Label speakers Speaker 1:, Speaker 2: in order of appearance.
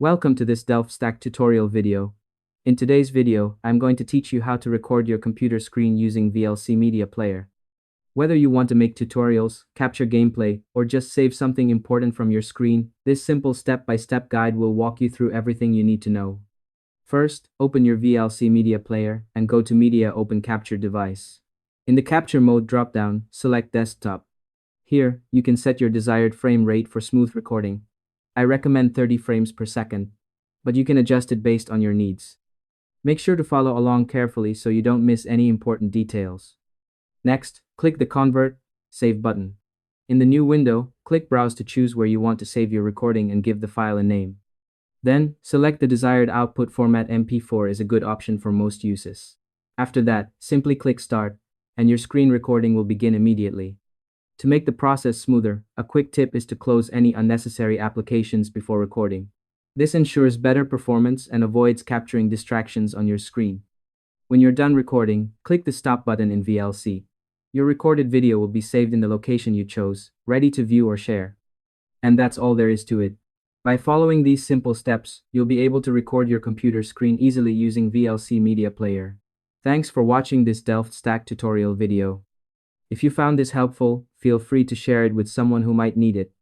Speaker 1: Welcome to this Delft Stack tutorial video. In today's video, I'm going to teach you how to record your computer screen using VLC Media Player. Whether you want to make tutorials, capture gameplay, or just save something important from your screen, this simple step-by-step guide will walk you through everything you need to know. First, open your VLC Media Player and go to Media Open Capture Device. In the Capture Mode dropdown, select Desktop. Here, you can set your desired frame rate for smooth recording. I recommend 30 frames per second, but you can adjust it based on your needs. Make sure to follow along carefully so you don't miss any important details. Next, click the Convert, Save button. In the new window, click Browse to choose where you want to save your recording and give the file a name. Then, select the desired output format. MP4 is a good option for most uses. After that, simply click Start, and your screen recording will begin immediately. To make the process smoother, a quick tip is to close any unnecessary applications before recording. This ensures better performance and avoids capturing distractions on your screen. When you're done recording, click the Stop button in VLC. Your recorded video will be saved in the location you chose, ready to view or share. And that's all there is to it. By following these simple steps, you'll be able to record your computer screen easily using VLC Media Player. Thanks for watching this Delft Stack tutorial video. If you found this helpful, feel free to share it with someone who might need it.